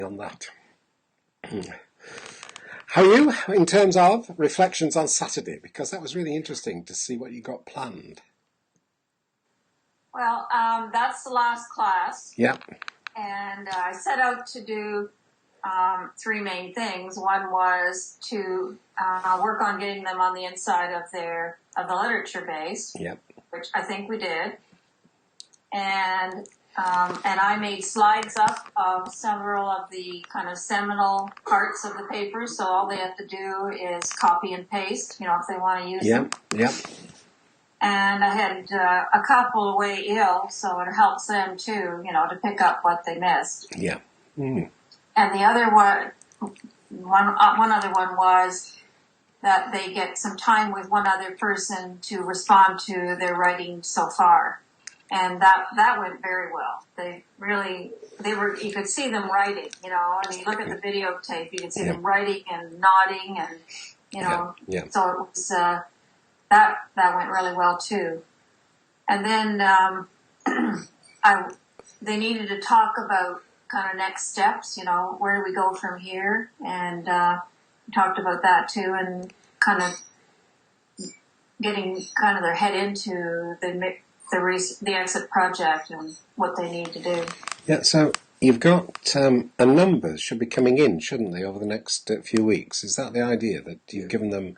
on that. How are you in terms of reflections on Saturday? Because that was really interesting to see what you got planned. Well, that's the last class. Yep. And I set out to do three main things. One was to work on getting them on the inside of the literature base, Yep. which I think we did. And I made slides up of several of the kind of seminal parts of the paper, so all they have to do is copy and paste, if they want to use them. Yep. And I had a couple away ill, so it helps them too, to pick up what they missed. Yeah. Mm. And the other one other one was that they get some time with one other person to respond to their writing so far. And that went very well. You could see them writing, and you look at the videotape, you can see them writing and nodding and, Yeah. So it was, that went really well too. And then, they needed to talk about kind of next steps, where do we go from here? And, we talked about that too, and kind of getting kind of their head into the exit project and what they need to do. Yeah, so you've got a number should be coming in, shouldn't they, over the next few weeks? Is that the idea, that you've given them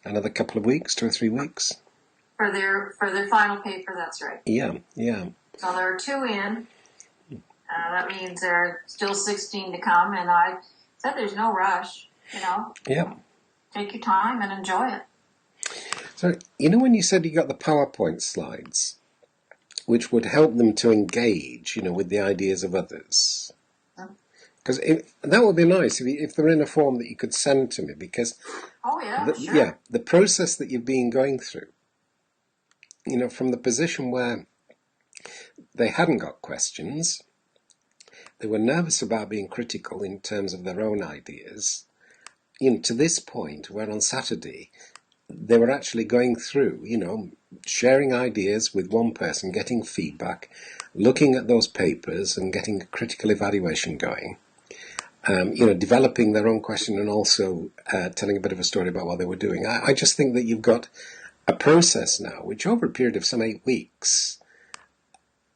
another couple of weeks, 2 or 3 weeks? For their final paper, that's right. Yeah. So there are 2 in. That means there are still 16 to come, and I said there's no rush, Yeah. Take your time and enjoy it. So, when you said you got the PowerPoint slides, which would help them to engage, with the ideas of others. Because that would be nice if they're in a form that you could send to me, because sure. The process that you've been going through, from the position where they hadn't got questions, they were nervous about being critical in terms of their own ideas, to this point where on Saturday they were actually going through, sharing ideas with one person, getting feedback, looking at those papers and getting a critical evaluation going, developing their own question and also telling a bit of a story about what they were doing. I just think that you've got a process now, which over a period of some 8 weeks,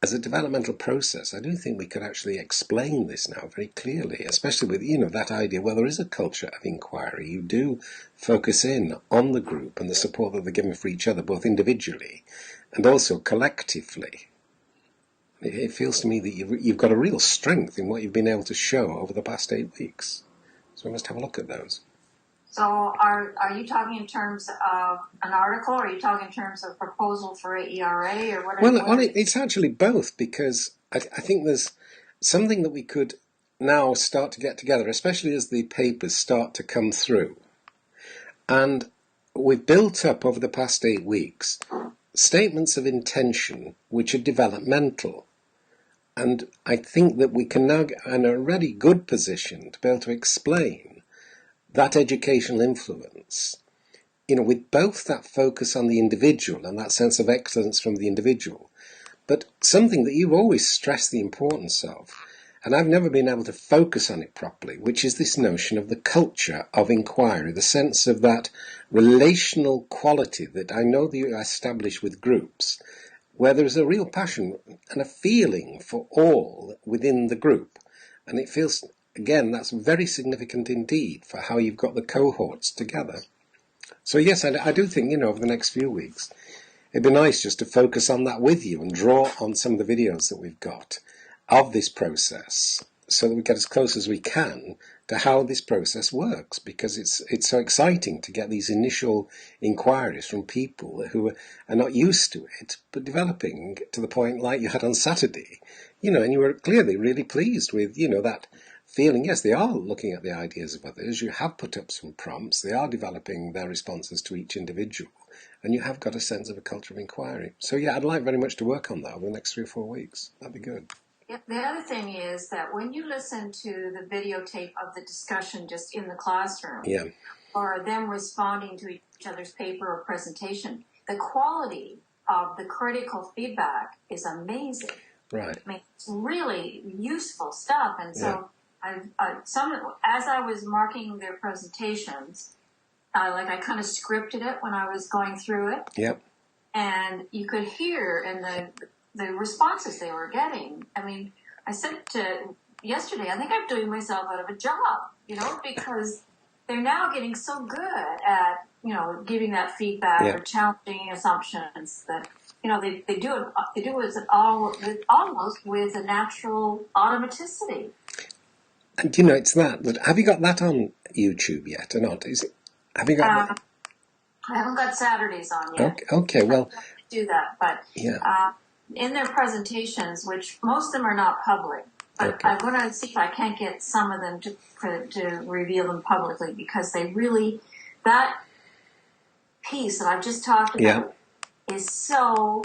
as a developmental process, I do think we could actually explain this now very clearly, especially with, that idea, well, there is a culture of inquiry. You do focus in on the group and the support that they're given for each other, both individually and also collectively. It feels to me that you've got a real strength in what you've been able to show over the past 8 weeks. So we must have a look at those. So are you talking in terms of an article, or are you talking in terms of proposal for a ERA, or what? Well, it's actually both, because I think there's something that we could now start to get together, especially as the papers start to come through. And we've built up over the past 8 weeks statements of intention which are developmental. And I think that we can now get in a really good position to be able to explain that educational influence, with both that focus on the individual and that sense of excellence from the individual, but something that you've always stressed the importance of, and I've never been able to focus on it properly, which is this notion of the culture of inquiry, the sense of that relational quality that I know that you establish with groups, where there is a real passion and a feeling for all within the group. And it feels, again, that's very significant indeed for how you've got the cohorts together. So yes, I do think, over the next few weeks, it'd be nice just to focus on that with you and draw on some of the videos that we've got of this process, so that we get as close as we can to how this process works, because it's so exciting to get these initial inquiries from people who are not used to it, but developing to the point like you had on Saturday, and you were clearly really pleased with, that feeling. Yes, they are looking at the ideas of others. You have put up some prompts. They are developing their responses to each individual, and you have got a sense of a culture of inquiry. So yeah, I'd like very much to work on that over the next 3 or 4 weeks. That'd be good. The other thing is that when you listen to the videotape of the discussion just in the classroom, or them responding to each other's paper or presentation, the quality of the critical feedback is amazing. Right. I mean, it's really useful stuff. And so As I was marking their presentations, I kind of scripted it when I was going through it. Yep. And you could hear in the responses they were getting. I mean, I said yesterday, I think I'm doing myself out of a job, because they're now getting so good at, giving that feedback or challenging assumptions that, they do it almost with a natural automaticity. And it's that. Have you got that on YouTube yet or not? Have you got that? I haven't got Saturdays on yet. Okay, well, I do that, but in their presentations, which most of them are not public, but I'm going to see if I can't get some of them to reveal them publicly, because they really, that piece that I've just talked about is so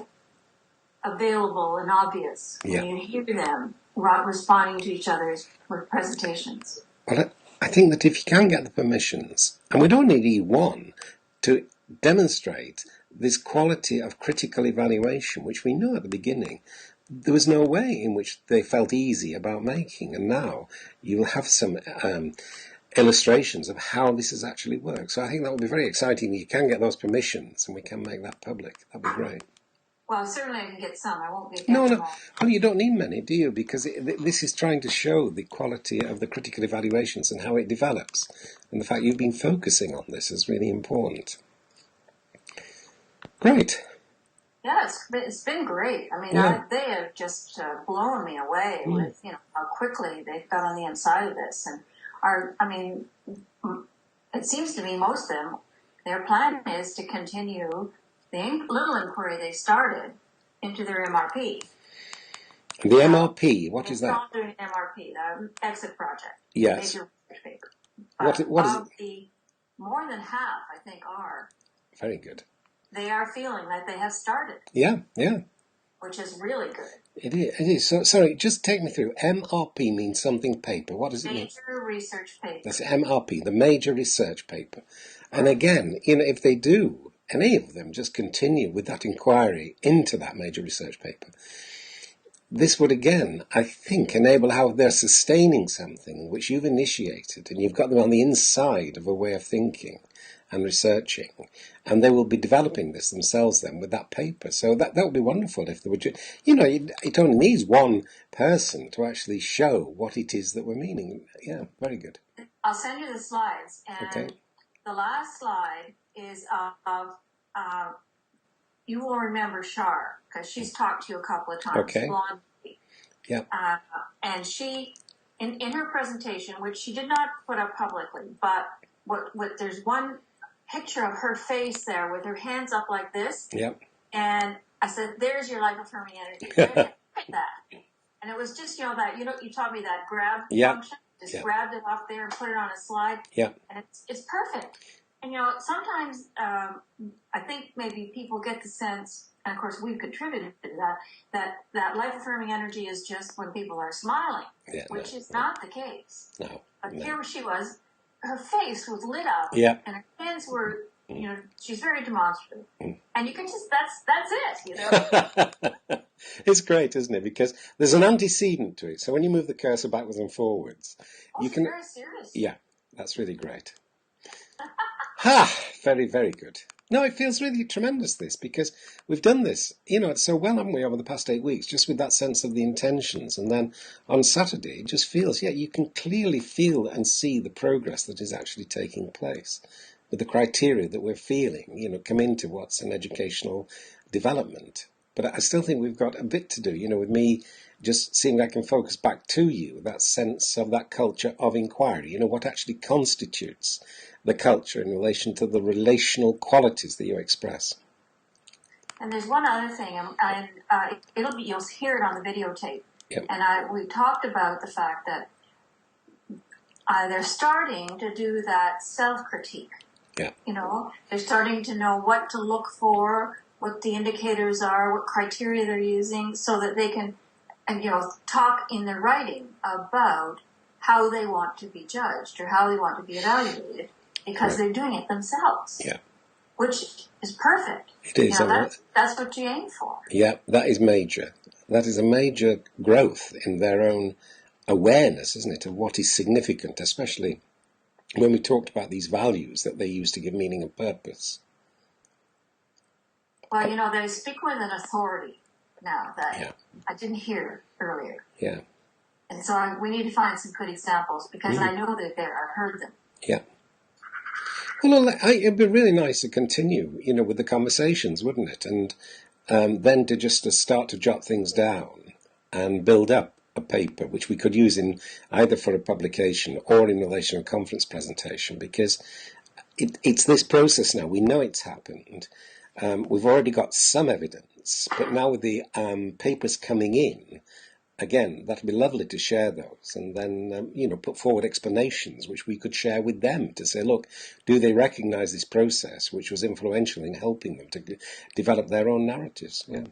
available and obvious when you hear them responding to each other's presentations. Well, I think that if you can get the permissions, and we don't need E1 to demonstrate this quality of critical evaluation, which we know at the beginning there was no way in which they felt easy about making, and now you'll have some illustrations of how this has actually worked. So I think that will be very exciting. You can get those permissions and we can make that public. That'd be great. Well, certainly I can get some. I won't get No. them all. Well, you don't need many, do you? Because this is trying to show the quality of the critical evaluations and how it develops. And the fact you've been focusing on this is really important. Great. Yeah, it's been great. I mean, they have just blown me away with how quickly they've got on the inside of this, and it seems to me most of them, their plan is to continue the little inquiry they started into their MRP. The MRP, what is that? It's not doing MRP, the exit project. Yes. Major research paper. What is it? More than half, I think, are. Very good. They are feeling that they have started. Yeah. Which is really good. It is. So, sorry, just take me through. MRP means something paper. What does it mean? Major research paper. That's MRP, the major research paper. And again, if they do, any of them just continue with that inquiry into that major research paper, this would again, I think, enable how they're sustaining something which you've initiated, and you've got them on the inside of a way of thinking and researching, and they will be developing this themselves then with that paper. So that would be wonderful if they would. It only needs one person to actually show what it is that we're meaning. Yeah, very good. I'll send you the slides, and the last slide is of you will remember Shar, because she's talked to you a couple of times. Okay. Blonde. Yeah. And she, in her presentation, which she did not put up publicly, but what there's one picture of her face there with her hands up like this. Yep. And I said, "There's your life affirming energy." That. And it was just, that, you taught me that grab function. Just grabbed it off there and put it on a slide. Yeah. And it's perfect. And, sometimes I think maybe people get the sense, and of course we've contributed to that life affirming energy is just when people are smiling, which is not the case. No. But here she was, her face was lit up, and her hands were, she's very demonstrative. And you can just, that's it, It's great, isn't it? Because there's an antecedent to it. So when you move the cursor backwards and forwards, you can. Very serious. Yeah, that's really great. Very, very good. No, it feels really tremendous, this, because we've done this, so well, haven't we, over the past 8 weeks, just with that sense of the intentions. And then on Saturday, it just feels, you can clearly feel and see the progress that is actually taking place with the criteria that we're feeling, come into what's an educational development. But I still think we've got a bit to do, with me just seeing I can focus back to you, that sense of that culture of inquiry, what actually constitutes the culture in relation to the relational qualities that you express. And there's one other thing, and you'll hear it on the videotape. Yep. And we talked about the fact that they're starting to do that self-critique. Yeah. They're starting to know what to look for, what the indicators are, what criteria they're using, so that they can, talk in their writing about how they want to be judged or how they want to be evaluated, because they're doing it themselves. Yeah. Which is perfect. It is. That's what you aim for. Yeah, that is major. That is a major growth in their own awareness, isn't it, of what is significant, especially when we talked about these values that they use to give meaning and purpose. Well, they speak with an authority now that I didn't hear earlier. Yeah. And so we need to find some good examples because I know that I've heard them. Yeah. Well, it'd be really nice to continue, with the conversations, wouldn't it? And then to just start to jot things down and build up a paper which we could use in either for a publication or in relation to a conference presentation, because it's this process now. We know it's happened. We've already got some evidence, but now with the papers coming in, again, that'd be lovely to share those and then, put forward explanations which we could share with them to say, look, do they recognize this process which was influential in helping them to develop their own narratives? Yeah.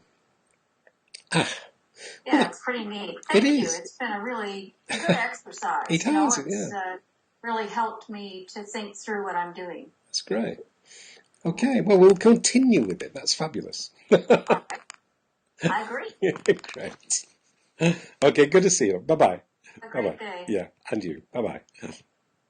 Yeah, it's pretty neat. Thank you. It's been a really good exercise. It has, it's really helped me to think through what I'm doing. That's great. Okay, well, we'll continue with it. That's fabulous. All right. I agree. Great. Okay, good to see you. Bye-bye. Have a great day. Yeah, and you. Bye-bye.